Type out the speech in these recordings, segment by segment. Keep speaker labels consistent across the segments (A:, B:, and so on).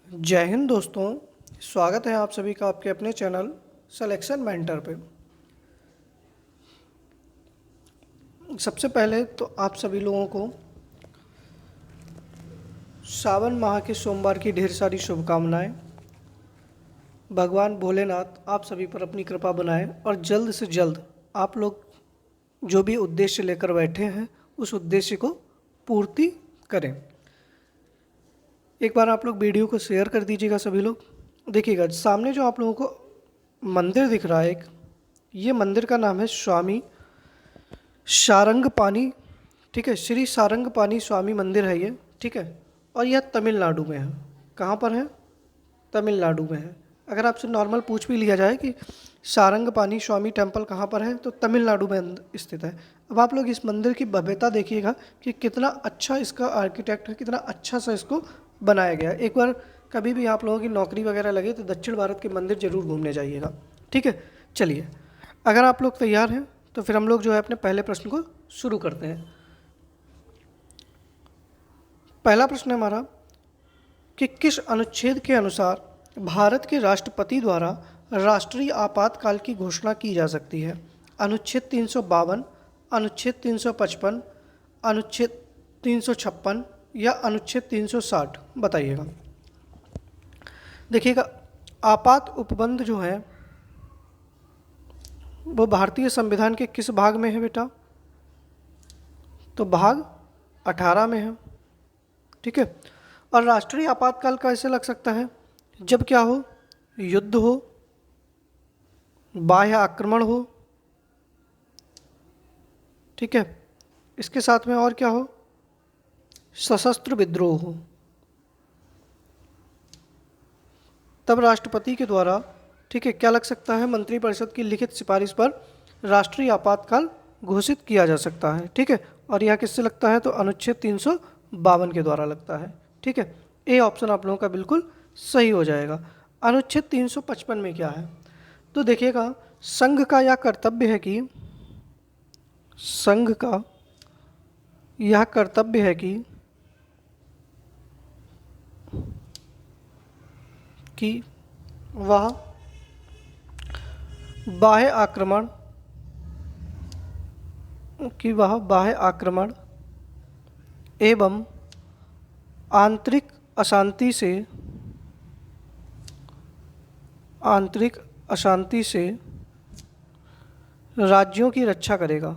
A: जय हिंद दोस्तों। स्वागत है आप सभी का आपके अपने चैनल सिलेक्शन मेंटर पे। सबसे पहले तो आप सभी लोगों को सावन माह के सोमवार की ढेर सारी शुभकामनाएं। भगवान भोलेनाथ आप सभी पर अपनी कृपा बनाएं और जल्द से जल्द आप लोग जो भी उद्देश्य लेकर बैठे हैं उस उद्देश्य को पूर्ति करें। एक बार आप लोग वीडियो को शेयर कर दीजिएगा। सभी लोग देखिएगा, सामने जो आप लोगों को मंदिर दिख रहा है एक, ये मंदिर का नाम है स्वामी सारंगपानी। ठीक है, श्री सारंगपानी स्वामी मंदिर है ये। ठीक है, और यह तमिलनाडु में है। कहाँ पर है? तमिलनाडु में है। अगर आपसे नॉर्मल पूछ भी लिया जाए कि सारंगपानी स्वामी टेम्पल कहाँ पर है, तो तमिलनाडु में स्थित है। अब आप लोग इस मंदिर की भव्यता देखिएगा कि कितना अच्छा इसका आर्किटेक्ट है, कितना अच्छा सा इसको बनाया गया है। एक बार कभी भी आप लोगों की नौकरी वगैरह लगे तो दक्षिण भारत के मंदिर जरूर घूमने जाइएगा। ठीक है, चलिए, अगर आप लोग तैयार हैं तो फिर हम लोग जो है अपने पहले प्रश्न को शुरू करते हैं। पहला प्रश्न है हमारा कि किस अनुच्छेद के अनुसार भारत के राष्ट्रपति द्वारा राष्ट्रीय आपातकाल की घोषणा की जा सकती है? अनुच्छेद 352, अनुच्छेद 355, अनुच्छेद 356 या अनुच्छेद 360? बताइएगा। देखिएगा, आपात उपबंध जो है वो भारतीय संविधान के किस भाग में है बेटा? तो भाग 18 में है। ठीक है, और राष्ट्रीय आपातकाल कैसे लग सकता है? जब क्या हो? युद्ध हो, बाह्य आक्रमण हो। ठीक है, इसके साथ में और क्या हो? सशस्त्र विद्रोह हो। तब राष्ट्रपति के द्वारा, ठीक है, क्या लग सकता है? मंत्रिपरिषद की लिखित सिफारिश पर राष्ट्रीय आपातकाल घोषित किया जा सकता है। ठीक है, और यह किससे लगता है? तो अनुच्छेद 352 के द्वारा लगता है। ठीक है, ए ऑप्शन आप लोगों का बिल्कुल सही हो जाएगा। अनुच्छेद 355 में क्या है? तो देखिएगा, संघ का यह कर्तव्य है कि वह बाह्य आक्रमण एवं आंतरिक अशांति से राज्यों की रक्षा करेगा।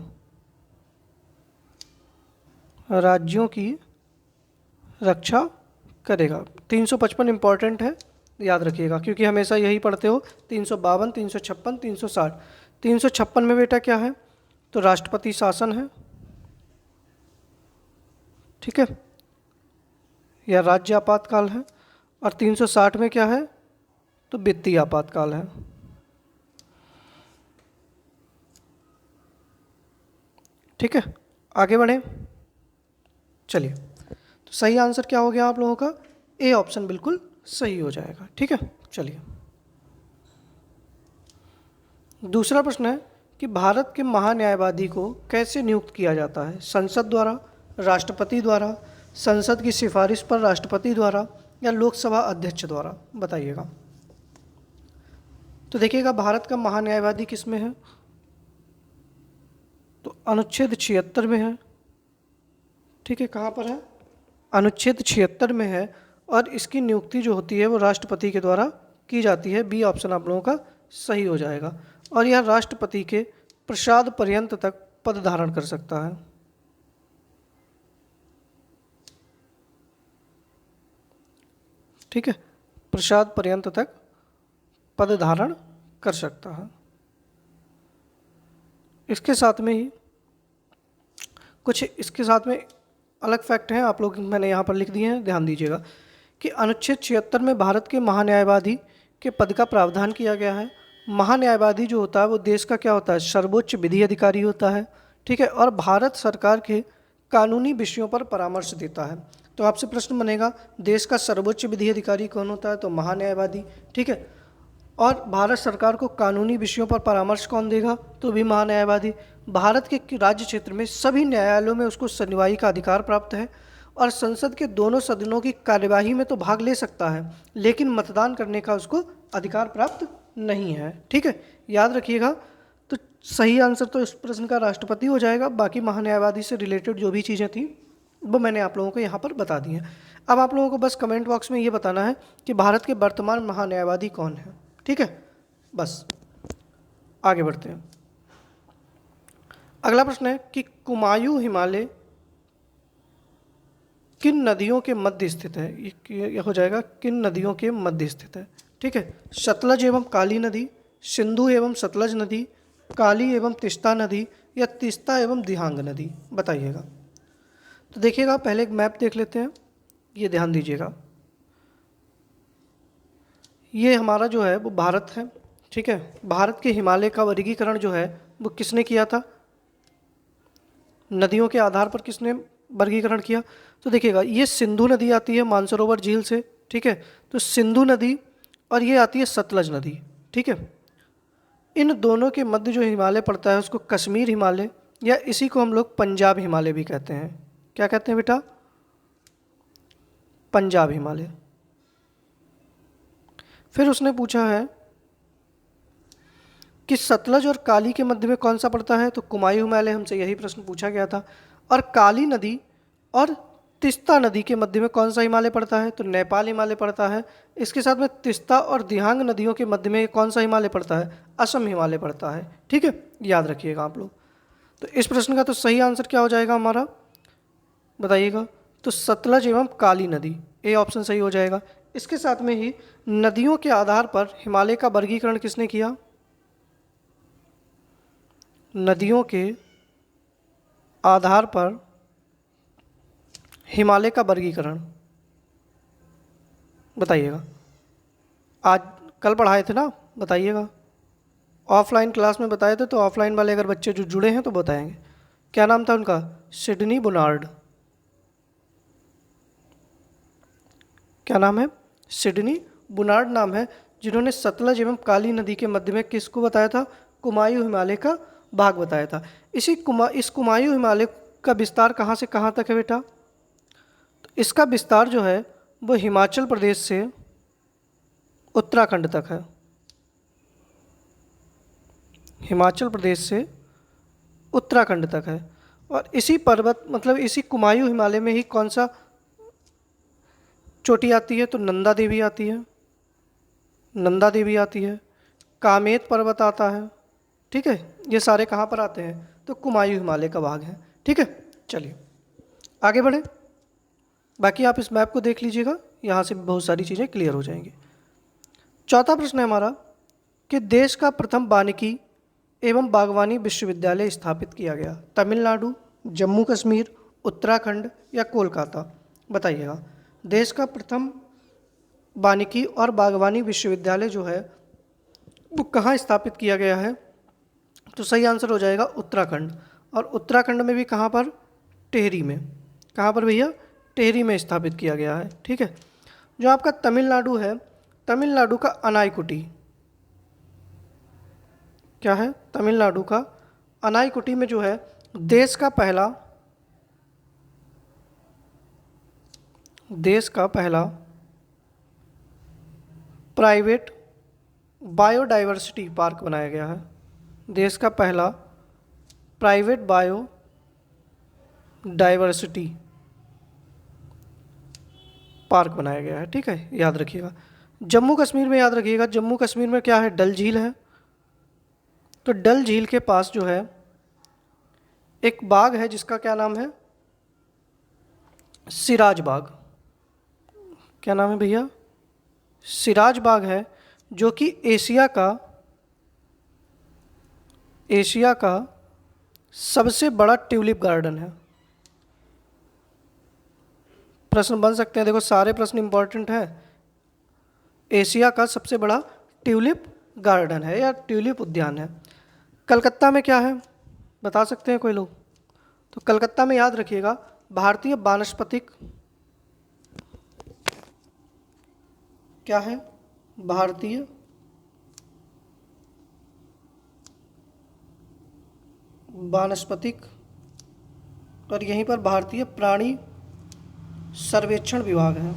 A: 355 इंपॉर्टेंट है, याद रखिएगा, क्योंकि हमेशा यही पढ़ते हो। 352, 356, 360। 356 में बेटा क्या है? तो राष्ट्रपति शासन है। ठीक है, या राज्य आपातकाल है। और 360 में क्या है? तो वित्तीय आपातकाल है। ठीक है, आगे बढ़े। चलिए, तो सही आंसर क्या हो गया आप लोगों का? ए ऑप्शन बिल्कुल सही हो जाएगा। ठीक है, चलिए, दूसरा प्रश्न है कि भारत के महान्यायवादी को कैसे नियुक्त किया जाता है? संसद द्वारा, राष्ट्रपति द्वारा, संसद की सिफारिश पर राष्ट्रपति द्वारा, या लोकसभा अध्यक्ष द्वारा? बताइएगा। तो देखिएगा, भारत का महान्यायवादी किस में है? तो अनुच्छेद 76 में है। ठीक है, कहाँ पर है? अनुच्छेद 76 में है, और इसकी नियुक्ति जो होती है वो राष्ट्रपति के द्वारा की जाती है। बी ऑप्शन आप लोगों का सही हो जाएगा। और यह राष्ट्रपति के प्रसाद पर्यंत तक पद धारण कर सकता है। ठीक है, प्रसाद पर्यंत तक पद धारण कर सकता है। इसके साथ में ही कुछ इसके साथ में अलग फैक्ट हैं, आप लोग मैंने यहाँ पर लिख दिए हैं, ध्यान दीजिएगा कि अनुच्छेद 76 में भारत के महान्यायवादी के पद का प्रावधान किया गया है। महान्यायवादी जो होता है वो देश का क्या होता है? सर्वोच्च विधि अधिकारी होता है। ठीक है, और भारत सरकार के कानूनी विषयों पर परामर्श देता है। तो आपसे प्रश्न बनेगा, देश का सर्वोच्च विधि अधिकारी कौन होता है? तो महान्यायवादी। ठीक है, और भारत सरकार को कानूनी विषयों पर परामर्श कौन देगा? तो भी महान्यायवादी। भारत के राज्य क्षेत्र में सभी न्यायालयों में उसको सुनवाई का अधिकार प्राप्त है, और संसद के दोनों सदनों की कार्यवाही में तो भाग ले सकता है, लेकिन मतदान करने का उसको अधिकार प्राप्त नहीं है। ठीक है, याद रखिएगा। तो सही आंसर तो इस प्रश्न का राष्ट्रपति हो जाएगा। बाकी महान्यायवादी से रिलेटेड जो भी चीज़ें थी वो मैंने आप लोगों को यहाँ पर बता दी हैं। अब आप लोगों को बस कमेंट बॉक्स में ये बताना है कि भारत के वर्तमान महान्यायवादी कौन है। ठीक है, बस आगे बढ़ते हैं। अगला प्रश्न है कि कुमायूं हिमालय किन नदियों के मध्य स्थित है। ये हो जाएगा किन नदियों के मध्य स्थित है। ठीक है, सतलज एवं काली नदी, सिंधु एवं सतलज नदी, काली एवं तिस्ता नदी, या तिस्ता एवं दिहांग नदी, बताइएगा। तो देखिएगा, पहले एक मैप देख लेते हैं, ये ध्यान दीजिएगा। ये हमारा जो है वो भारत है। ठीक है, भारत के हिमालय का वर्गीकरण जो है वो किसने किया था, नदियों के आधार पर किसने वर्गीकरण किया। तो देखिएगा, ये सिंधु नदी आती है मानसरोवर झील से। ठीक है, तो सिंधु नदी और ये आती है सतलज नदी। ठीक है, इन दोनों के मध्य जो हिमालय पड़ता है उसको कश्मीर हिमालय, या इसी को हम लोग पंजाब हिमालय भी कहते हैं। क्या कहते हैं बेटा, पंजाब हिमालय। फिर उसने पूछा है कि सतलज और काली के मध्य में कौन सा पड़ता है, तो कुमायूं हिमालय, हमसे यही प्रश्न पूछा गया था। और काली नदी और तिस्ता नदी के मध्य में कौन सा हिमालय पड़ता है, तो नेपाल हिमालय पड़ता है। इसके साथ में तिस्ता और दिहांग नदियों के मध्य में कौन सा हिमालय पड़ता है, असम हिमालय पड़ता है। ठीक है, याद रखिएगा आप लोग। तो इस प्रश्न का तो सही आंसर क्या हो जाएगा हमारा, बताइएगा। तो सतलज एवं काली नदी, ए ऑप्शन सही हो जाएगा। इसके साथ में ही नदियों के आधार पर हिमालय का वर्गीकरण किसने किया, नदियों के आधार पर हिमालय का वर्गीकरण, बताइएगा। आज कल पढ़ाए थे ना, बताइएगा। ऑफलाइन क्लास में बताए थे, तो ऑफलाइन वाले अगर बच्चे जो जुड़े हैं तो बताएंगे। क्या नाम था उनका, सिडनी बुनार्ड। क्या नाम है, सिडनी बुनार्ड नाम है, जिन्होंने सतलज एवं काली नदी के मध्य में किसको बताया था, कुमायूं हिमालय का भाग बताया था। इस कुमायूं हिमालय का विस्तार कहाँ से कहाँ तक है बेटा, तो इसका विस्तार जो है वो हिमाचल प्रदेश से उत्तराखंड तक है। हिमाचल प्रदेश से उत्तराखंड तक है। और इसी पर्वत मतलब इसी कुमायूं हिमालय में ही कौन सा चोटी आती है, तो नंदा देवी आती है, नंदा देवी आती है, कामेत पर्वत आता है। ठीक है, ये सारे कहाँ पर आते हैं, तो कुमायूं हिमालय का भाग है। ठीक है, चलिए आगे बढ़े। बाकी आप इस मैप को देख लीजिएगा, यहाँ से बहुत सारी चीज़ें क्लियर हो जाएंगी। चौथा प्रश्न है हमारा कि देश का प्रथम वानिकी एवं बागवानी विश्वविद्यालय स्थापित किया गया, तमिलनाडु, जम्मू कश्मीर, उत्तराखंड, या कोलकाता, बताइएगा। देश का प्रथम वानिकी और बागवानी विश्वविद्यालय जो है वो कहाँ स्थापित किया गया है, तो सही आंसर हो जाएगा उत्तराखंड। और उत्तराखंड में भी कहाँ पर, टिहरी में। कहाँ पर भैया, टिहरी में स्थापित किया गया है। ठीक है, जो आपका तमिलनाडु है, तमिलनाडु का अनाईकुटी, क्या है, तमिलनाडु का अनाईकुटी में जो है देश का पहला प्राइवेट बायोडाइवर्सिटी पार्क बनाया गया है। देश का पहला प्राइवेट बायोडाइवर्सिटी पार्क बनाया गया है। ठीक है, याद रखिएगा। जम्मू कश्मीर में याद रखिएगा, जम्मू कश्मीर में क्या है, डल झील है। तो डल झील के पास जो है एक बाग है जिसका क्या नाम है, सिराज बाग। क्या नाम है भैया, सिराज बाग है, जो कि एशिया का सबसे बड़ा ट्यूलिप गार्डन है। प्रश्न बन सकते हैं, देखो सारे प्रश्न इंपॉर्टेंट है। एशिया का सबसे बड़ा ट्यूलिप गार्डन है या ट्यूलिप उद्यान है। कलकत्ता में क्या है, बता सकते हैं कोई लोग, तो कलकत्ता में याद रखिएगा भारतीय वानस्पतिक, क्या है, भारतीय वानस्पतिक, और यहीं पर भारतीय प्राणी सर्वेक्षण विभाग है।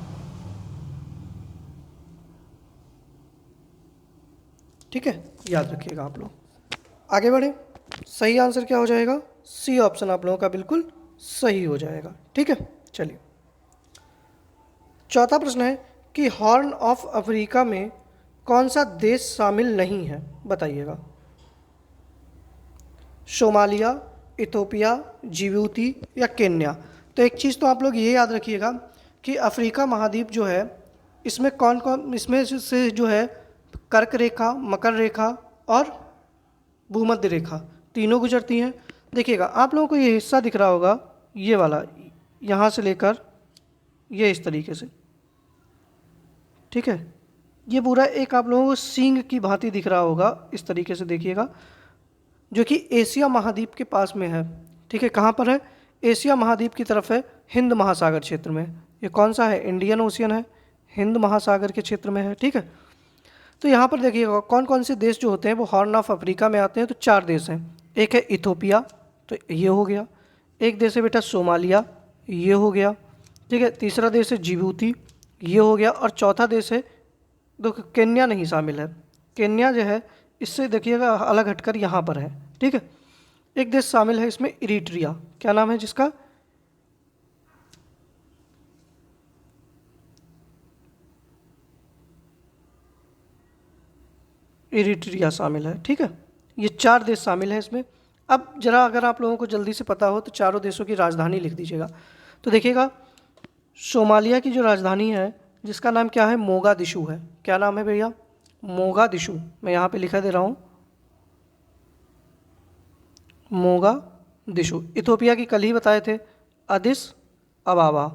A: ठीक है, याद रखिएगा आप लोग। आगे बढ़े, सही आंसर क्या हो जाएगा? सी ऑप्शन आप लोगों का बिल्कुल सही हो जाएगा। ठीक है, चलिए चौथा प्रश्न है कि हॉर्न ऑफ अफ्रीका में कौन सा देश शामिल नहीं है, बताइएगा। सोमालिया, इथोपिया, जिबूती या केन्या। तो एक चीज़ तो आप लोग ये याद रखिएगा कि अफ्रीका महाद्वीप जो है इसमें कौन कौन, इसमें से जो है कर्क रेखा, मकर रेखा और भूमध्य रेखा तीनों गुजरती हैं। देखिएगा आप लोगों को ये हिस्सा दिख रहा होगा, ये वाला, यहाँ से लेकर ये इस तरीके से, ठीक है, ये पूरा एक आप लोगों को सींग की भांति दिख रहा होगा, इस तरीके से देखिएगा, जो कि एशिया महाद्वीप के पास में है। ठीक है, कहाँ पर है? एशिया महाद्वीप की तरफ है, हिंद महासागर क्षेत्र में। ये कौन सा है? इंडियन ओशियन है, हिंद महासागर के क्षेत्र में है। ठीक है, तो यहाँ पर देखिएगा कौन कौन से देश जो होते हैं वो हॉर्न ऑफ अफ्रीका में आते हैं। तो 4 देश हैं। एक है इथोपिया, तो ये हो गया। एक देश है बेटा सोमालिया, ये हो गया। ठीक है, तीसरा देश है जिबूती, ये हो गया। और चौथा देश है, देखो केन्या नहीं शामिल है। केन्या जो है इससे देखिएगा अलग हटकर यहाँ पर है। ठीक है, एक देश शामिल है इसमें, इरिट्रिया। क्या नाम है जिसका? इरिट्रिया शामिल है। ठीक है, ये 4 देश शामिल हैं इसमें। अब जरा अगर आप लोगों को जल्दी से पता हो तो चारों देशों की राजधानी लिख दीजिएगा। तो देखिएगा सोमालिया की जो राजधानी है जिसका नाम क्या है? मोगादिशु है। क्या नाम है भैया? मोगादिशु। मैं यहाँ पे लिखा दे रहा हूँ, मोगादिशु। इथोपिया की कल ही बताए थे, अदिस अबाबा।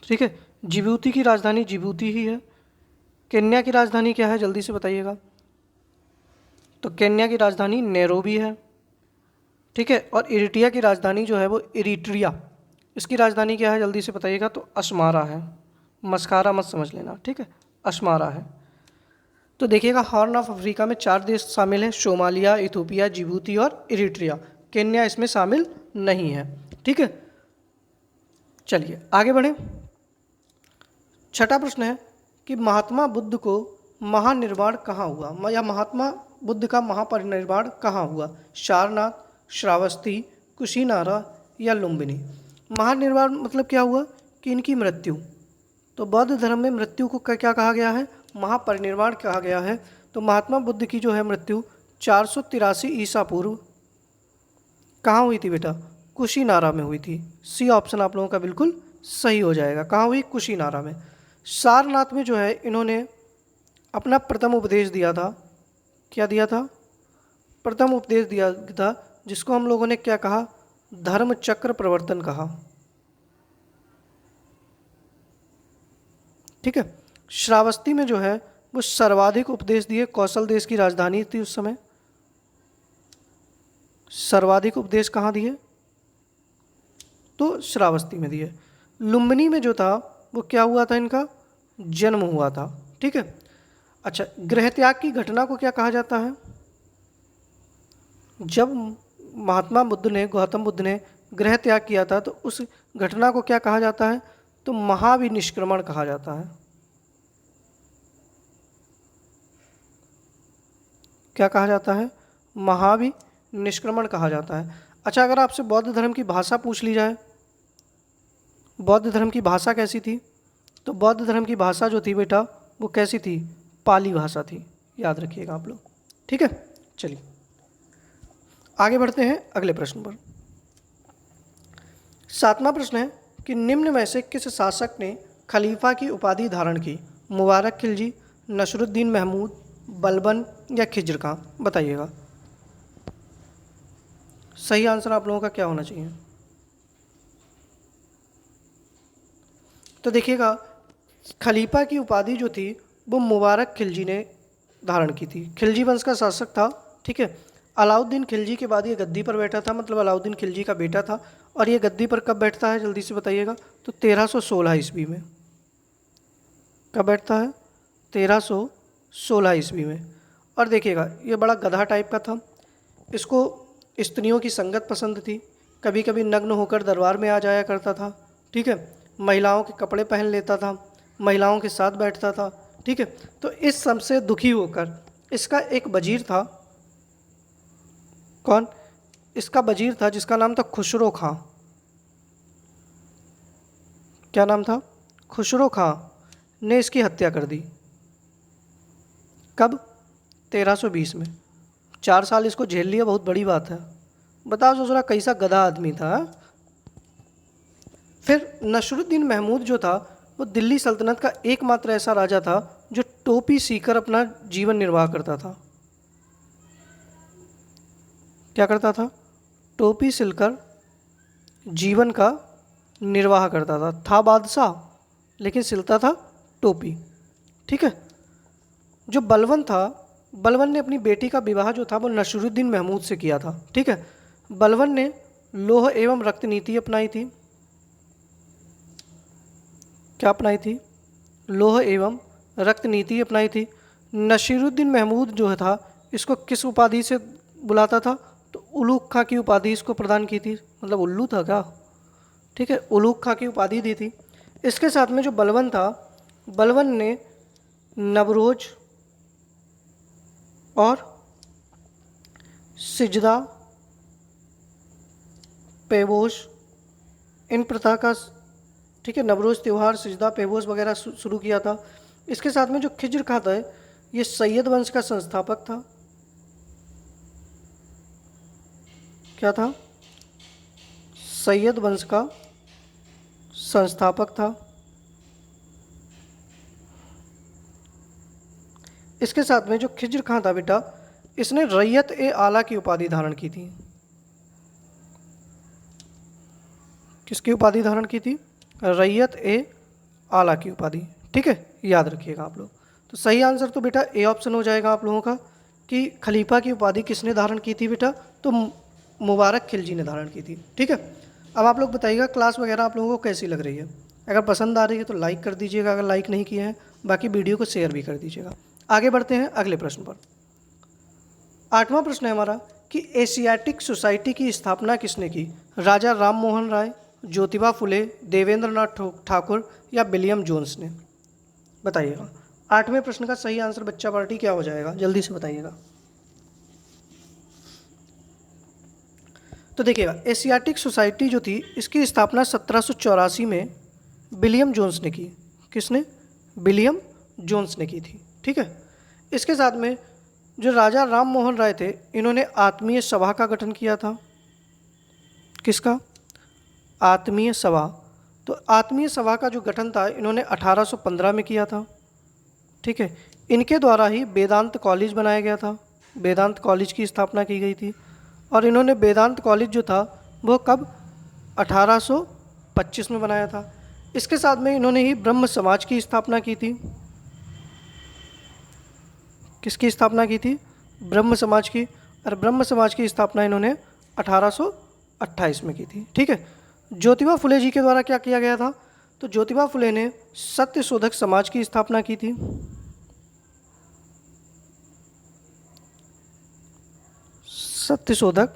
A: ठीक है, जिबूती की राजधानी जिबूती ही है। केन्या की राजधानी क्या है, जल्दी से बताइएगा। तो केन्या की राजधानी नैरोबी है। ठीक है, और इरिट्रिया की राजधानी जो है वो इरिट्रिया। इसकी राजधानी क्या है, जल्दी से बताइएगा। तो अस्मारा है, मस्कारा मत समझ लेना। ठीक है, अस्मारा है। तो देखिएगा हॉर्न ऑफ अफ्रीका में 4 देश शामिल हैं, सोमालिया, इथोपिया, जिबूती और इरिट्रिया। केन्या इसमें शामिल नहीं है। ठीक है, चलिए आगे बढ़ें। छठा प्रश्न है कि महात्मा बुद्ध को महानिर्वाण कहाँ हुआ, या महात्मा बुद्ध का महापरिनिर्वाण कहाँ हुआ? सारनाथ, श्रावस्ती, कुशीनारा या लुम्बिनी। महानिर्वाण मतलब क्या हुआ? कि इनकी मृत्यु। तो बौद्ध धर्म में मृत्यु को क्या कहा गया है? महापरिनिर्वाण कहा गया है। तो महात्मा बुद्ध की जो है मृत्यु 483 ईसा पूर्व कहाँ हुई थी बेटा? कुशीनारा में हुई थी। सी ऑप्शन आप लोगों का बिल्कुल सही हो जाएगा। कहाँ हुई? कुशीनारा में। सारनाथ में जो है इन्होंने अपना प्रथम उपदेश दिया था। क्या दिया था? प्रथम उपदेश दिया था, जिसको हम लोगों ने क्या कहा? धर्म चक्र प्रवर्तन कहा। ठीक है, श्रावस्ती में जो है वो सर्वाधिक उपदेश दिए। कौशल देश की राजधानी थी उस समय। सर्वाधिक उपदेश कहाँ दिए? तो श्रावस्ती में दिए। लुम्बिनी में जो था वो क्या हुआ था? इनका जन्म हुआ था। ठीक है, अच्छा, गृह त्याग की घटना को क्या कहा जाता है? जब महात्मा बुद्ध ने, गौतम बुद्ध ने गृह त्याग किया था तो उस घटना को क्या कहा जाता है? तो महाविनिष्क्रमण कहा जाता है। क्या कहा जाता है? महाविनिष्क्रमण कहा जाता है। अच्छा, अगर आपसे बौद्ध धर्म की भाषा पूछ ली जाए, बौद्ध धर्म की भाषा कैसी थी? तो बौद्ध धर्म की भाषा जो थी बेटा वो कैसी थी? पाली भाषा थी। याद रखिएगा आप लोग। ठीक है, चलिए आगे बढ़ते हैं अगले प्रश्न पर। 7वां प्रश्न है कि निम्न में से किस शासक ने खलीफा की उपाधि धारण की? मुबारक खिलजी, नसरुद्दीन महमूद, बलबन या खिज्र खां। बताइएगा सही आंसर आप लोगों का क्या होना चाहिए? तो देखिएगा खलीफा की उपाधि जो थी वो मुबारक खिलजी ने धारण की थी। खिलजी वंश का शासक था। ठीक है, अलाउद्दीन खिलजी के बाद ये गद्दी पर बैठा था, मतलब अलाउद्दीन खिलजी का बेटा था। और ये गद्दी पर कब बैठता है, जल्दी से बताइएगा। तो 1316 ईस्वी में। कब बैठता है? 1316 ईस्वी में। और देखिएगा ये बड़ा गधा टाइप का था। इसको स्त्रियों की संगत पसंद थी। कभी कभी नग्न होकर दरबार में आ जाया करता था। ठीक है, महिलाओं के कपड़े पहन लेता था, महिलाओं के साथ बैठता था, ठीक है। तो इस सब से दुखी होकर इसका एक वजीर था, कौन, इसका वजीर था जिसका नाम था खुसरो खां। क्या नाम था? खुसरो खां ने इसकी हत्या कर दी। कब? 1320 में। 4 साल इसको झेल लिया, बहुत बड़ी बात है। बताओ सोच रहा कैसा गधा आदमी था। फिर नसरुद्दीन महमूद जो था वो दिल्ली सल्तनत का एकमात्र ऐसा राजा था जो टोपी सीकर अपना जीवन निर्वाह करता था। क्या करता था? टोपी सिलकर जीवन का निर्वाह करता था बादशाह, लेकिन सिलता था टोपी, ठीक है। जो बलवन था, बलवन ने अपनी बेटी का विवाह जो था वो नसरुद्दीन महमूद से किया था, ठीक है। बलवन ने लौह एवं रक्त नीति अपनाई थी। क्या अपनाई थी? लौह एवं रक्त नीति अपनाई थी। नसीरुद्दीन महमूद जो था इसको किस उपाधि से बुलाता था? तो उलूग खां की उपाधि इसको प्रदान की थी, मतलब उल्लू था क्या, ठीक है, उलूग खां की उपाधि दी थी। इसके साथ में जो बलवन था, बलवन ने नवरोज और सिजदा, पेवोश, इन प्रथा का, ठीक है, नवरोज त्यौहार, सिजदा, पेवोश वगैरह शुरू किया था। इसके साथ में जो खिज्र खां था ये सैयद वंश का संस्थापक था। क्या था? सैयद वंश का संस्थापक था। इसके साथ में जो खिज्र खां था बेटा, इसने रैयत ए आला की उपाधि धारण की थी। किसकी उपाधि धारण की थी? रैयत ए आला की उपाधि, ठीक है, याद रखिएगा आप लोग। तो सही आंसर तो बेटा ए ऑप्शन हो जाएगा आप लोगों का कि खलीफा की उपाधि किसने धारण की थी बेटा? तो मुबारक खिलजी ने धारण की थी, ठीक है। अब आप लोग बताइएगा क्लास वगैरह आप लोगों को कैसी लग रही है। अगर पसंद आ रही है तो लाइक कर दीजिएगा, अगर लाइक नहीं किए हैं बाकी वीडियो को शेयर भी कर दीजिएगा। आगे बढ़ते हैं अगले प्रश्न पर। 8वां प्रश्न है हमारा कि एशियाटिक सोसाइटी की स्थापना किसने की? राजा राम मोहन राय, ज्योतिबा फुले, देवेंद्र नाथ ठाकुर या विलियम जोन्स ने? बताइएगा। 8वें प्रश्न का सही आंसर बच्चा पार्टी क्या हो जाएगा, जल्दी से बताइएगा। तो देखिएगा, एशियाटिक सोसाइटी जो थी इसकी स्थापना 1784 में विलियम जोन्स ने की। किसने? विलियम जोन्स ने की थी, ठीक है। इसके साथ में जो राजा राम मोहन राय थे इन्होंने आत्मीय सभा का गठन किया था। किसका? आत्मीय सभा। तो आत्मीय सभा का जो गठन था इन्होंने 1815 में किया था, ठीक है। इनके द्वारा ही वेदांत कॉलेज बनाया गया था, वेदांत कॉलेज की स्थापना की गई थी। और इन्होंने वेदांत कॉलेज जो था वो कब? 1825 में बनाया था। इसके साथ में इन्होंने ही ब्रह्म समाज की स्थापना की थी। किसकी स्थापना की थी? ब्रह्म समाज की। और ब्रह्म समाज की स्थापना इन्होंने 1828 में की थी, ठीक है। ज्योतिबा फुले जी के द्वारा क्या किया गया था? तो ज्योतिबा फुले ने सत्य शोधक समाज की स्थापना की थी। सत्य शोधक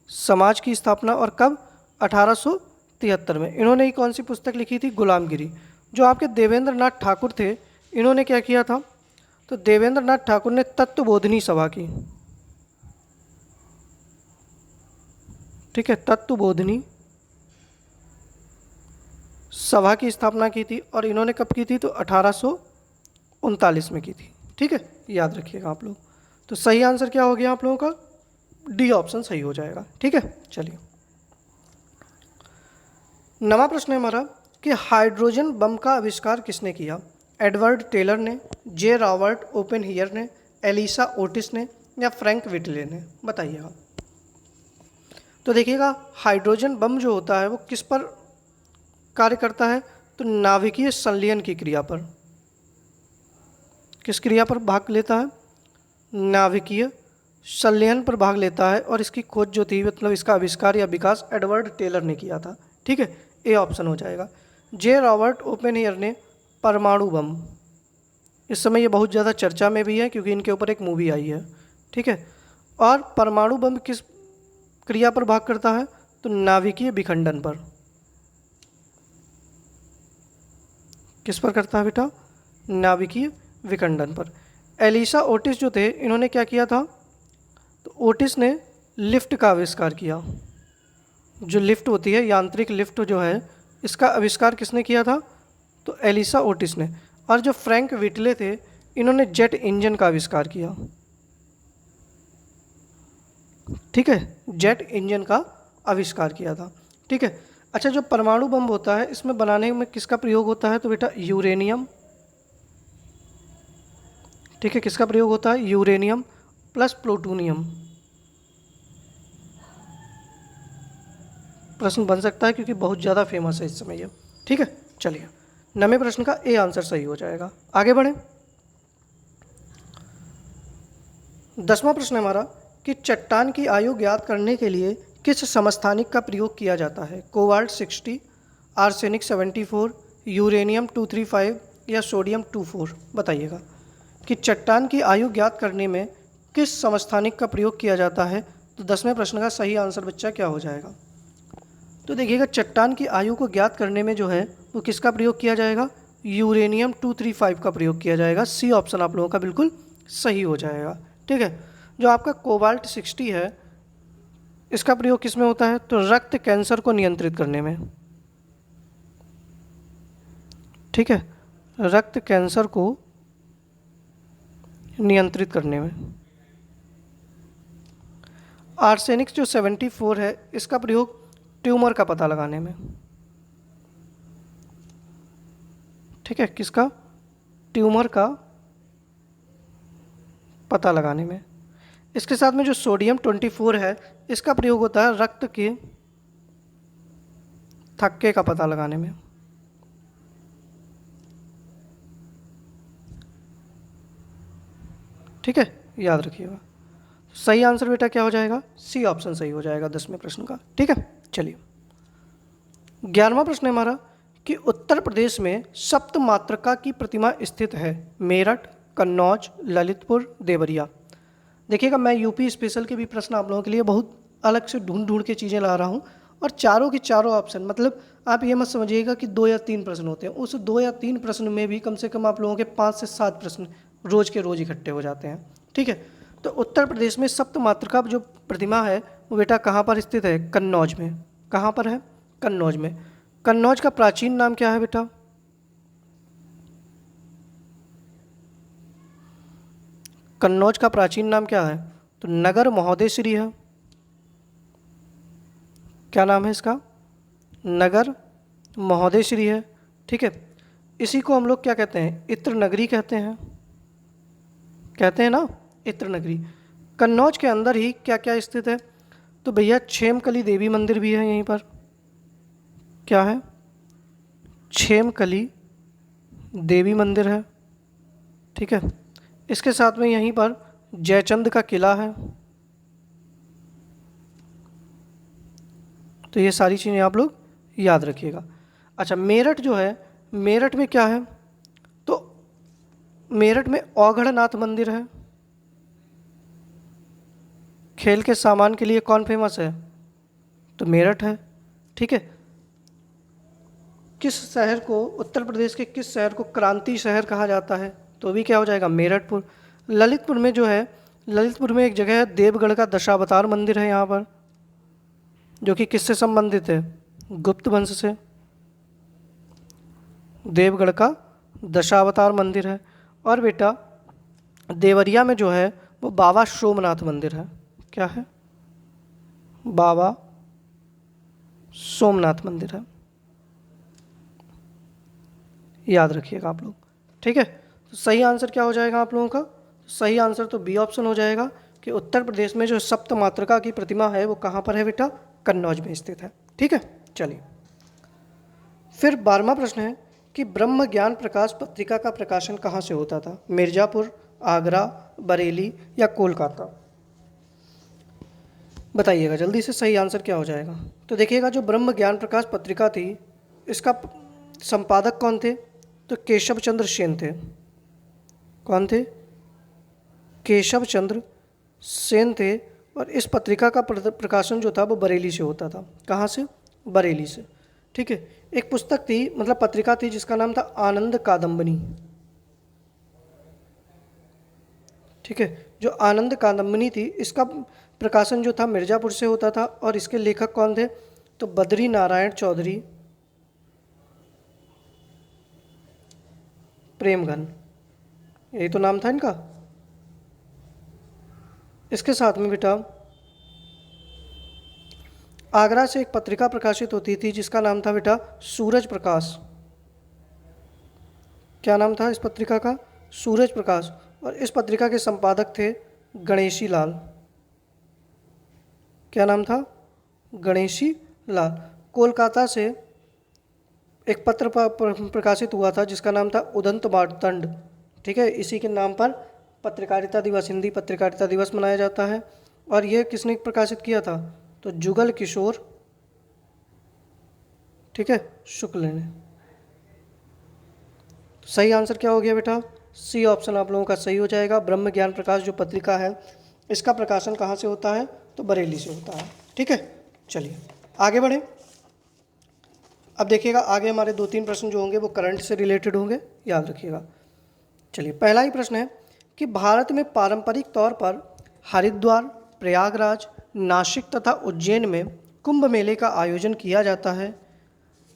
A: समाज की स्थापना, और कब? 1873 में। इन्होंने ही कौन सी पुस्तक लिखी थी? गुलामगिरी। जो आपके देवेंद्र नाथ ठाकुर थे इन्होंने क्या किया था? तो देवेंद्र नाथ ठाकुर ने तत्वबोधिनी सभा की, ठीक है, तत्वबोधिनी सभा की स्थापना की थी। और इन्होंने कब की थी? तो 1839 में की थी, ठीक है, याद रखिएगा आप लोग। तो सही आंसर क्या हो गया आप लोगों का? डी ऑप्शन सही हो जाएगा, ठीक है। चलिए, 9वां प्रश्न है हमारा कि हाइड्रोजन बम का आविष्कार किसने किया? एडवर्ड टेलर ने, जे रॉबर्ट ओपेनहियर ने, एलिसा ओटिस ने या फ्रैंक विटले ने? बताइएगा। तो देखिएगा, हाइड्रोजन बम जो होता है वो किस पर कार्य करता है? तो नाभिकीय संलयन की क्रिया पर। किस क्रिया पर भाग लेता है? नाभिकीय संलयन पर भाग लेता है। और इसकी खोज जो थी, मतलब इसका आविष्कार या विकास एडवर्ड टेलर ने किया था, ठीक है, ए ऑप्शन हो जाएगा। जे रॉबर्ट ओपेनहियर ने परमाणु बम, इस समय ये बहुत ज़्यादा चर्चा में भी है क्योंकि इनके ऊपर एक मूवी आई है, ठीक है। और परमाणु बम किस क्रिया पर भाग करता है? तो नाभिकीय विखंडन पर। किस पर करता है बेटा? नाभिकीय विखंडन पर। एलिसा ओटिस जो थे, इन्होंने क्या किया था? तो ओटिस ने लिफ्ट का आविष्कार किया। जो लिफ्ट होती है, यांत्रिक लिफ्ट जो है, इसका आविष्कार किसने किया था? तो एलिसा ओटिस ने। और जो फ्रैंक विटले थे, इन्होंने जेट इंजन का आविष्कार किया। ठीक है, जेट इंजन का आविष्कार किया था। ठीक है। अच्छा, जो परमाणु बम होता है, इसमें बनाने में किसका प्रयोग होता है? तो बेटा यूरेनियम। ठीक है, किसका प्रयोग होता है? Uranium plus plutonium. प्रश्न बन सकता है क्योंकि बहुत ज़्यादा फेमस है इस समय ये। ठीक है, चलिए 9वें प्रश्न का ए आंसर सही हो जाएगा। आगे बढ़ें। 10वां प्रश्न है हमारा कि चट्टान की आयु ज्ञात करने के लिए किस समस्थानिक का प्रयोग किया जाता है? कोबाल्ट 60, आर्सेनिक 74, यूरेनियम 235 या सोडियम 24? बताइएगा कि चट्टान की आयु ज्ञात करने में किस समस्थानिक का प्रयोग किया जाता है। तो 10वें प्रश्न का सही आंसर बच्चा क्या हो जाएगा? तो देखिएगा, चट्टान की आयु को ज्ञात करने में जो है वो किसका प्रयोग किया जाएगा? यूरेनियम 235 का प्रयोग किया जाएगा। सी ऑप्शन आप लोगों का बिल्कुल सही हो जाएगा। ठीक है। जो आपका कोबाल्ट 60 है, इसका प्रयोग किस में होता है? तो रक्त कैंसर को नियंत्रित करने में। ठीक है, रक्त कैंसर को नियंत्रित करने में। आर्सेनिक जो 74 है, इसका प्रयोग ट्यूमर का पता लगाने में। ठीक है, किसका? ट्यूमर का पता लगाने में। इसके साथ में जो सोडियम 24 है, इसका प्रयोग होता है रक्त के थक्के का पता लगाने में। ठीक है, याद रखिएगा। सही आंसर बेटा क्या हो जाएगा? सी ऑप्शन सही हो जाएगा 10वें प्रश्न का। ठीक है, चलिए 11वां प्रश्न है हमारा कि उत्तर प्रदेश में सप्त मातृका की प्रतिमा स्थित है। मेरठ, कन्नौज, ललितपुर, देवरिया। देखिएगा, मैं यूपी स्पेशल के भी प्रश्न आप लोगों के लिए बहुत अलग से ढूंढ के चीज़ें ला रहा हूँ, और चारों के चारों ऑप्शन, मतलब आप ये मत समझिएगा कि 2 या 3 प्रश्न होते हैं। उस 2 या 3 प्रश्न में भी कम से कम आप लोगों के 5 से 7 प्रश्न रोज के रोज इकट्ठे हो जाते हैं। ठीक है, तो उत्तर प्रदेश में सप्त मातृका जो प्रतिमा है वो बेटा कहाँ पर स्थित है? कन्नौज में। कहाँ पर है? कन्नौज में। कन्नौज का प्राचीन नाम क्या है बेटा? कन्नौज का प्राचीन नाम क्या है? तो नगर महोदयश्री है। क्या नाम है इसका? नगर महोदयश्री है। ठीक है, इसी को हम लोग क्या कहते हैं? इत्र नगरी कहते हैं। कहते हैं ना, इत्र नगरी। कन्नौज के अंदर ही क्या क्या स्थित है? तो भैया छेमकली देवी मंदिर भी है यहीं पर। क्या है? छेमकली देवी मंदिर है। ठीक है, इसके साथ में यहीं पर जयचंद का किला है। तो ये सारी चीज़ें आप लोग याद रखिएगा। अच्छा, मेरठ जो है, मेरठ में क्या है? तो मेरठ में औघड़नाथ मंदिर है। खेल के सामान के लिए कौन फेमस है? तो मेरठ है। ठीक है, किस शहर को, उत्तर प्रदेश के किस शहर को क्रांति शहर कहा जाता है? तो भी क्या हो जाएगा? मेरठपुर। ललितपुर में जो है, ललितपुर में एक जगह है देवगढ़ का दशावतार मंदिर है यहाँ पर, जो कि किससे संबंधित है? गुप्त वंश से। देवगढ़ का दशावतार मंदिर है। और बेटा देवरिया में जो है वो बाबा सोमनाथ मंदिर है। क्या है? बाबा सोमनाथ मंदिर है। याद रखिएगा आप लोग। ठीक है, तो सही आंसर क्या हो जाएगा आप लोगों का? सही आंसर तो बी ऑप्शन हो जाएगा कि उत्तर प्रदेश में जो सप्त मातृका की प्रतिमा है वो कहाँ पर है बेटा? कन्नौज में स्थित है। ठीक है, चलिए फिर 12वां प्रश्न है कि ब्रह्म ज्ञान प्रकाश पत्रिका का प्रकाशन कहाँ से होता था? मिर्ज़ापुर, आगरा, बरेली या कोलकाता? बताइएगा जल्दी से, सही आंसर क्या हो जाएगा? तो देखिएगा, जो ब्रह्म ज्ञान प्रकाश पत्रिका थी, इसका संपादक कौन थे? तो केशव चंद्र सेन थे। कौन थे? केशव चंद्र सेन थे। और इस पत्रिका का प्रकाशन जो था वो बरेली से होता था। कहाँ से? बरेली से। ठीक है। एक पुस्तक थी, मतलब पत्रिका थी, जिसका नाम था आनंद कादम्बनी। ठीक है, जो आनंद कादम्बनी थी, इसका प्रकाशन जो था मिर्ज़ापुर से होता था, और इसके लेखक कौन थे? तो बद्री नारायण चौधरी प्रेमगन, यही तो नाम था इनका। इसके साथ में बेटा आगरा से एक पत्रिका प्रकाशित होती थी जिसका नाम था बेटा सूरज प्रकाश। क्या नाम था इस पत्रिका का? सूरज प्रकाश। और इस पत्रिका के संपादक थे गणेशी लाल। क्या नाम था? गणेशी लाल। कोलकाता से एक पत्र प्रकाशित हुआ था जिसका नाम था उदंत मार्तंड। ठीक है, इसी के नाम पर पत्रकारिता दिवस, हिंदी पत्रकारिता दिवस मनाया जाता है। और यह किसने प्रकाशित किया था? तो जुगल किशोर, ठीक है, शुक्ल ने। तो सही आंसर क्या हो गया बेटा? सी ऑप्शन आप लोगों का सही हो जाएगा। ब्रह्म ज्ञान प्रकाश जो पत्रिका है, इसका प्रकाशन कहाँ से होता है? तो बरेली से होता है। ठीक है, चलिए आगे बढ़ें। अब देखिएगा आगे हमारे 2-3 प्रश्न जो होंगे वो करंट से रिलेटेड होंगे, याद रखिएगा। चलिए, पहला ही प्रश्न है कि भारत में पारंपरिक तौर पर हरिद्वार, प्रयागराज, नासिक तथा उज्जैन में कुंभ मेले का आयोजन किया जाता है,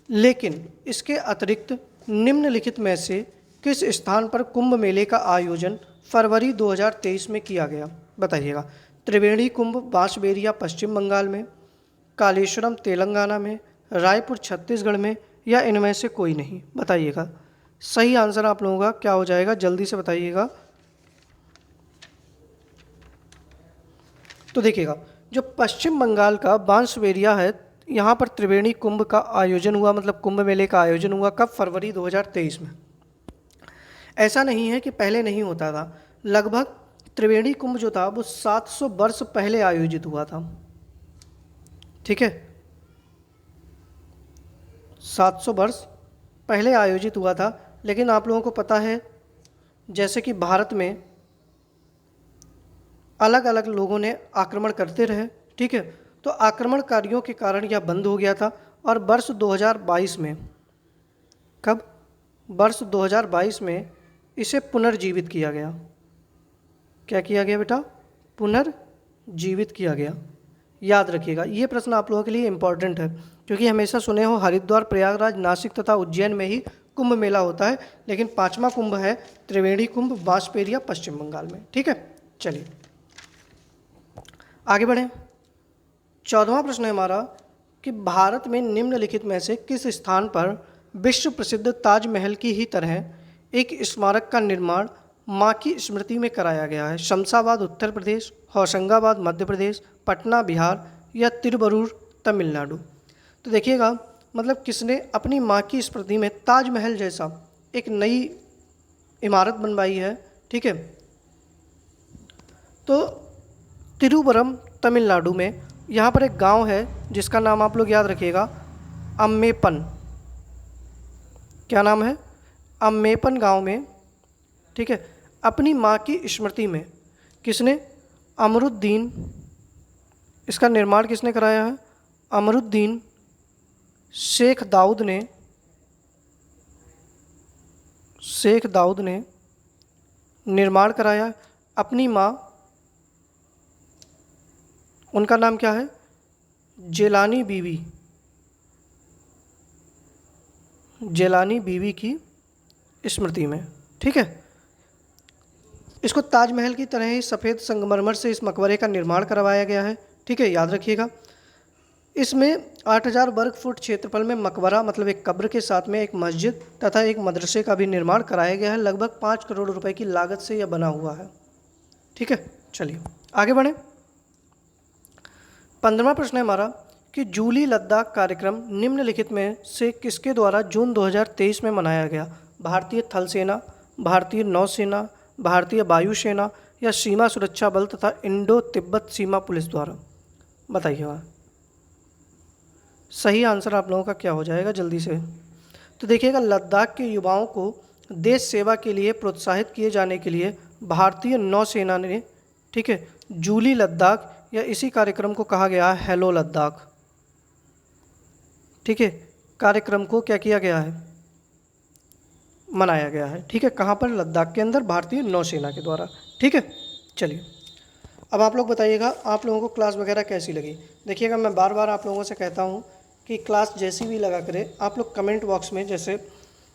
A: लेकिन इसके अतिरिक्त निम्नलिखित में से किस स्थान पर कुंभ मेले का आयोजन फरवरी 2023 में किया गया? बताइएगा। त्रिवेणी कुंभ बांसबेरिया पश्चिम बंगाल में, कालेश्वरम तेलंगाना में, रायपुर छत्तीसगढ़ में, या इनमें से कोई नहीं? बताइएगा। सही आंसर आप लोगों का क्या हो जाएगा? जल्दी से बताइएगा। तो देखिएगा, जो पश्चिम बंगाल का बांसबेरिया है, यहाँ पर त्रिवेणी कुंभ का आयोजन हुआ, मतलब कुंभ मेले का आयोजन हुआ। कब? फरवरी 2023 में। ऐसा नहीं है कि पहले नहीं होता था। लगभग त्रिवेणी कुंभ जो था वो 700 वर्ष पहले आयोजित हुआ था। ठीक है, 700 वर्ष पहले आयोजित हुआ था। लेकिन आप लोगों को पता है, जैसे कि भारत में अलग अलग लोगों ने आक्रमण करते रहे। ठीक है, तो आक्रमणकारियों के कारण यह बंद हो गया था। और वर्ष 2022 में, कब? वर्ष 2022 में इसे पुनर्जीवित किया गया। क्या किया गया बेटा? पुनर्जीवित किया गया। याद रखिएगा, ये प्रश्न आप लोगों के लिए इम्पॉर्टेंट है, क्योंकि हमेशा सुने हो हरिद्वार, प्रयागराज, नासिक तथा उज्जैन में ही कुंभ मेला होता है, लेकिन 5वां कुंभ है त्रिवेणी कुंभ बांसबेरिया पश्चिम बंगाल में। ठीक है, चलिए आगे बढ़ें। 14वां प्रश्न है हमारा कि भारत में निम्नलिखित में से किस स्थान पर विश्व प्रसिद्ध ताजमहल की ही तरह एक स्मारक का निर्माण मां की स्मृति में कराया गया है? शमशाबाद उत्तर प्रदेश, होशंगाबाद मध्य प्रदेश, पटना बिहार, या तिरुवरूर तमिलनाडु? तो देखिएगा, मतलब किसने अपनी मां की स्मृति में ताजमहल जैसा एक नई इमारत बनवाई है? ठीक है, तो तिरुवरम तमिलनाडु में यहाँ पर एक गांव है जिसका नाम आप लोग याद रखिएगा, अम्मेपन। क्या नाम है? अम्मेपन गांव में, ठीक है, अपनी माँ की स्मृति में किसने? अमरुद्दीन। इसका निर्माण किसने कराया है? अमरुद्दीन शेख दाऊद ने। शेख दाऊद ने निर्माण कराया। अपनी माँ, उनका नाम क्या है? जेलानी बीवी। जेलानी बीवी की स्मृति में। ठीक है, इसको ताजमहल की तरह ही सफ़ेद संगमरमर से इस मकबरे का निर्माण करवाया गया है। ठीक है, याद रखिएगा। इसमें 8000 वर्ग फुट क्षेत्रफल में मकबरा, मतलब एक कब्र के साथ में एक मस्जिद तथा एक मदरसे का भी निर्माण कराया गया है। लगभग 5 करोड़ रुपए की लागत से यह बना हुआ है। ठीक है, चलिए आगे बढ़ें। 15वां प्रश्न है हमारा कि जूली लद्दाख कार्यक्रम निम्नलिखित में से किसके द्वारा जून 2023 में मनाया गया? भारतीय थल सेना, भारतीय नौसेना, भारतीय वायुसेना, या सीमा सुरक्षा बल तथा इंडो तिब्बत सीमा पुलिस द्वारा? बताइएगा। सही आंसर आप लोगों का क्या हो जाएगा? जल्दी से। तो देखिएगा, लद्दाख के युवाओं को देश सेवा के लिए प्रोत्साहित किए जाने के लिए भारतीय नौसेना ने, ठीक है, जूली लद्दाख, या इसी कार्यक्रम को कहा गया है हेलो लद्दाख। ठीक है, कार्यक्रम को क्या किया गया है, मनाया गया है। ठीक है, कहाँ पर, लद्दाख के अंदर भारतीय नौसेना के द्वारा। ठीक है, चलिए अब आप लोग बताइएगा आप लोगों को क्लास वगैरह कैसी लगी। देखिएगा मैं बार बार आप लोगों से कहता हूँ कि क्लास जैसी भी लगा करें आप लोग कमेंट बॉक्स में, जैसे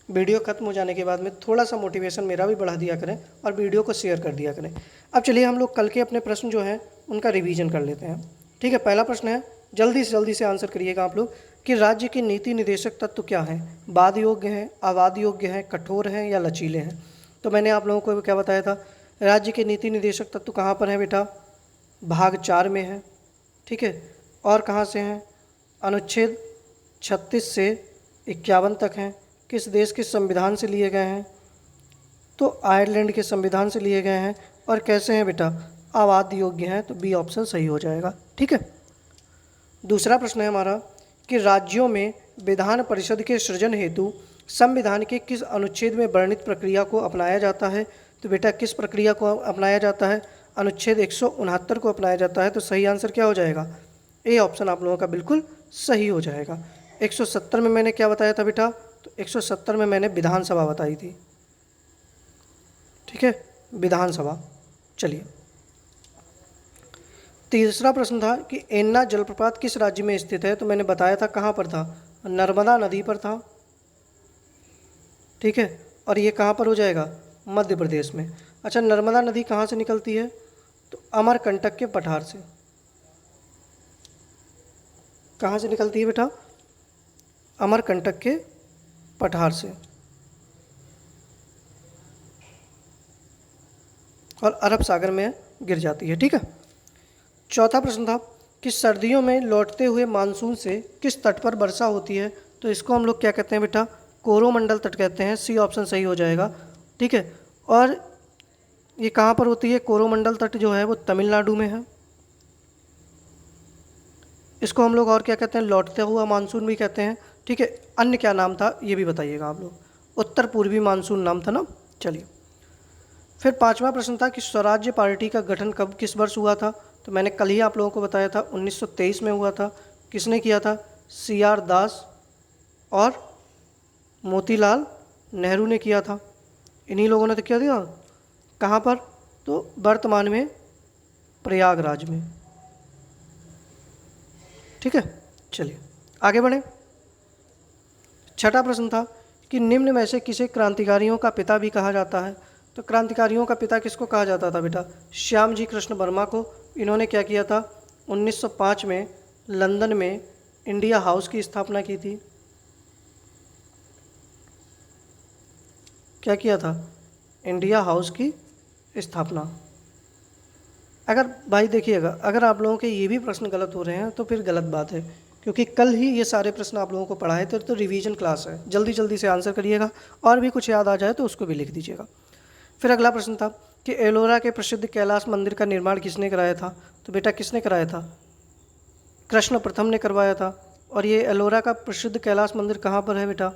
A: वीडियो खत्म हो जाने के बाद में थोड़ा सा मोटिवेशन मेरा भी बढ़ा दिया करें और वीडियो को शेयर कर दिया करें। अब चलिए हम लोग कल के अपने प्रश्न जो हैं उनका रिवीजन कर लेते हैं। ठीक है, पहला प्रश्न है, जल्दी से आंसर करिएगा आप लोग, कि राज्य के नीति निदेशक तत्व क्या हैं, वाद योग्य हैं, अवाद योग्य हैं, कठोर हैं या लचीले हैं। तो मैंने आप लोगों को क्या बताया था, राज्य के नीति निदेशक तत्व कहाँ पर है बेटा, भाग 4 में है। ठीक है, और कहाँ से हैं, अनुच्छेद 36 से 51 तक हैं। किस देश के संविधान से लिए गए हैं, तो आयरलैंड के संविधान से लिए गए हैं। और कैसे हैं बेटा, अवाद योग्य हैं, तो बी ऑप्शन सही हो जाएगा। ठीक है, दूसरा प्रश्न है हमारा कि राज्यों में विधान परिषद के सृजन हेतु संविधान के किस अनुच्छेद में वर्णित प्रक्रिया को अपनाया जाता है। तो बेटा किस प्रक्रिया को अपनाया जाता है, अनुच्छेद 169 को अपनाया जाता है। तो सही आंसर क्या हो जाएगा, ए ऑप्शन आप लोगों का बिल्कुल सही हो जाएगा। 170 में मैंने क्या बताया था बेटा, तो 170 में मैंने विधानसभा बताई थी। ठीक है, विधानसभा। चलिए तीसरा प्रश्न था कि एन्ना जलप्रपात किस राज्य में स्थित है। तो मैंने बताया था कहाँ पर था, नर्मदा नदी पर था। ठीक है, और ये कहाँ पर हो जाएगा, मध्य प्रदेश में। अच्छा, नर्मदा नदी कहाँ से निकलती है, तो अमरकंटक के पठार से। कहाँ से निकलती है बेटा, अमरकंटक के पठार से, और अरब सागर में गिर जाती है। ठीक है, चौथा प्रश्न था कि सर्दियों में लौटते हुए मानसून से किस तट पर वर्षा होती है। तो इसको हम लोग क्या कहते हैं बेटा, कोरोमंडल तट कहते हैं। सी ऑप्शन सही हो जाएगा। ठीक है, और ये कहाँ पर होती है, कोरोमंडल तट जो है वो तमिलनाडु में है। इसको हम लोग और क्या कहते हैं, लौटते हुआ मानसून भी कहते हैं। ठीक है, अन्य क्या नाम था ये भी बताइएगा आप लोग, उत्तर पूर्वी मानसून नाम था ना। चलिए फिर पांचवा प्रश्न था कि स्वराज्य पार्टी का गठन कब, किस वर्ष हुआ था। तो मैंने कल ही आप लोगों को बताया था 1923 में हुआ था। किसने किया था, CR दास और मोतीलाल नेहरू ने किया था। इन्हीं लोगों ने तो किया था। कहाँ पर, तो वर्तमान में प्रयागराज में। ठीक है, चलिए आगे बढ़ें। छठा प्रश्न था कि निम्न में से किसे क्रांतिकारियों का पिता भी कहा जाता है। तो क्रांतिकारियों का पिता किसको कहा जाता था बेटा, श्यामजी कृष्ण वर्मा को। इन्होंने क्या किया था, 1905 में लंदन में इंडिया हाउस की स्थापना की थी। क्या किया था, इंडिया हाउस की स्थापना। अगर भाई देखिएगा, अगर आप लोगों के ये भी प्रश्न गलत हो रहे हैं तो फिर गलत बात है, क्योंकि कल ही ये सारे प्रश्न आप लोगों को पढ़ाए थे। तो रिवीजन क्लास है, जल्दी से आंसर करिएगा, और भी कुछ याद आ जाए तो उसको भी लिख दीजिएगा। फिर अगला प्रश्न था कि एलोरा के प्रसिद्ध कैलाश मंदिर का निर्माण किसने कराया था। तो बेटा किसने कराया था, कृष्ण प्रथम ने करवाया था। और ये एलोरा का प्रसिद्ध कैलाश मंदिर कहाँ पर है बेटा,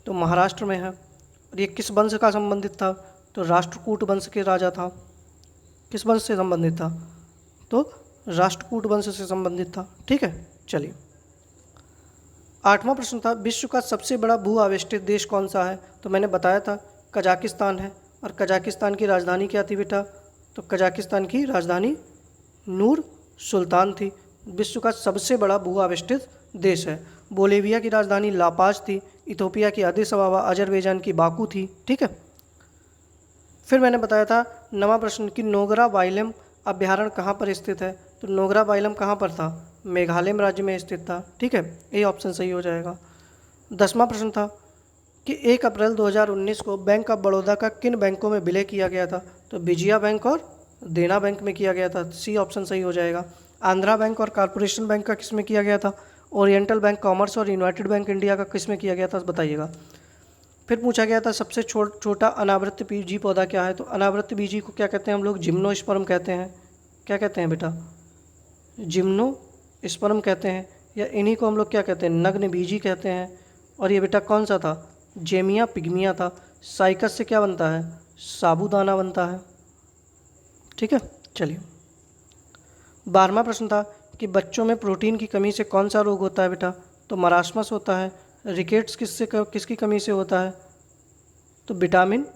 A: तो महाराष्ट्र में है। और ये किस वंश का संबंधित था, तो राष्ट्रकूट वंश के राजा था। किस वंश से संबंधित था, तो राष्ट्रकूट वंश से संबंधित था। ठीक है, चलिए आठवां प्रश्न था विश्व का सबसे बड़ा भू आवेष्टित देश कौन सा है। तो मैंने बताया था कजाकिस्तान है। और कजाकिस्तान की राजधानी क्या थी बेटा, तो कजाकिस्तान की राजधानी नूर सुल्तान थी। विश्व का सबसे बड़ा भू आवेष्टित देश है। बोलेविया की राजधानी लापाज थी। इथोपिया की अदिस अबाबा, अजरबैजान की बाकू थी। ठीक है, फिर मैंने बताया था नवा प्रश्न कि नोगरा वाइलम अभ्यारण्य कहाँ पर स्थित है। तो नोगरा वाइलम कहाँ पर था, मेघालय राज्य में स्थित था। ठीक है, ए ऑप्शन सही हो जाएगा। 10वां प्रश्न था कि 1 अप्रैल 2019 को बैंक ऑफ बड़ौदा का किन बैंकों में विलय किया गया था। तो विजया बैंक और देना बैंक में किया गया था। सी ऑप्शन सही हो जाएगा। आंध्रा बैंक और कॉर्पोरेशन बैंक का किस में किया गया था, ओरिएंटल बैंक कॉमर्स और यूनाइटेड बैंक इंडिया का किस में किया गया था, बताइएगा। फिर पूछा गया था सबसे छोटा अनावृत बीजी पौधा क्या है। तो अनावृत बीजी को क्या कहते हैं हम लोग, जिम्नोस्पर्म कहते हैं। क्या कहते हैं बेटा, जिम्नोस्पर्म कहते हैं। या इन्हीं को हम लोग क्या कहते हैं, नग्न बीजी कहते हैं। और ये बेटा कौन सा था, जेमिया पिग्मिया था। साइकस से क्या बनता है, साबूदाना बनता है। ठीक है, चलिए 12वां प्रश्न था कि बच्चों में प्रोटीन की कमी से कौन सा रोग होता है बेटा। तो मरास्मस होता है। रिकेट्स किसकी कमी से होता है? तो विटामिन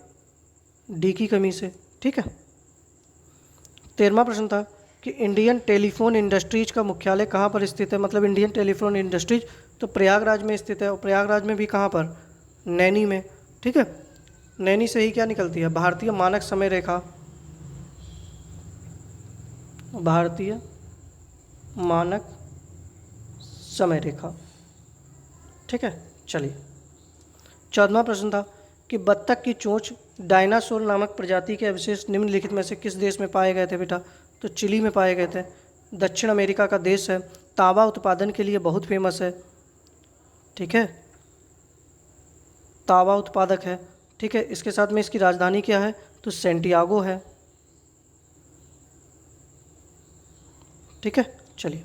A: डी की कमी से। ठीक है। 13वां प्रश्न था कि इंडियन टेलीफोन इंडस्ट्रीज का मुख्यालय कहाँ पर स्थित है? मतलब इंडियन टेलीफोन इंडस्ट्रीज तो प्रयागराज में स्थित है, और प्रयागराज में भी कहाँ पर? नैनी में। ठीक है। नैनी से ही क्या निकलती है? भारतीय मानक समय रेखा। भारतीय मानक समय रेखा। ठीक है। चलिए, 14वां प्रश्न था कि बत्तख की चोंच डायनासोर नामक प्रजाति के अवशेष निम्नलिखित में से किस देश में पाए गए थे बेटा? तो चिली में पाए गए थे। दक्षिण अमेरिका का देश है, तांबा उत्पादन के लिए बहुत फेमस है। ठीक है, तांबा उत्पादक है। ठीक है, इसके साथ में इसकी राजधानी क्या है? तो सेंटियागो है। ठीक है। चलिए,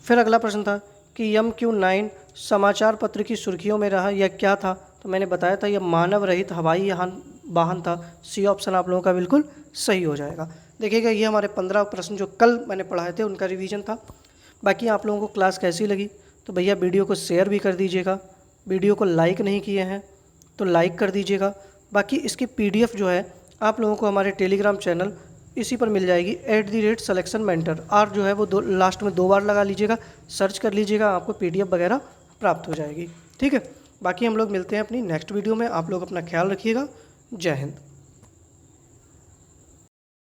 A: फिर अगला प्रश्न था कि MQ-9 समाचार पत्र की सुर्खियों में रहा, यह क्या था? तो मैंने बताया था यह मानव रहित हवाई वाहन था। सी ऑप्शन आप लोगों का बिल्कुल सही हो जाएगा। देखिएगा, ये हमारे 15 प्रश्न जो कल मैंने पढ़ाए थे उनका रिवीजन था। बाकी आप लोगों को क्लास कैसी लगी? तो भैया वीडियो को शेयर भी कर दीजिएगा। वीडियो को लाइक नहीं किए हैं तो लाइक कर दीजिएगा। बाकी इसकी PDF जो है आप लोगों को हमारे टेलीग्राम चैनल इसी पर मिल जाएगी, @selection mentor। आर जो है वो लास्ट में 2 बार लगा लीजिएगा, सर्च कर लीजिएगा, आपको PDF वगैरह प्राप्त हो जाएगी। ठीक है। बाकी हम लोग मिलते हैं अपनी नेक्स्ट वीडियो में। आप लोग अपना ख्याल रखिएगा। जय हिंद।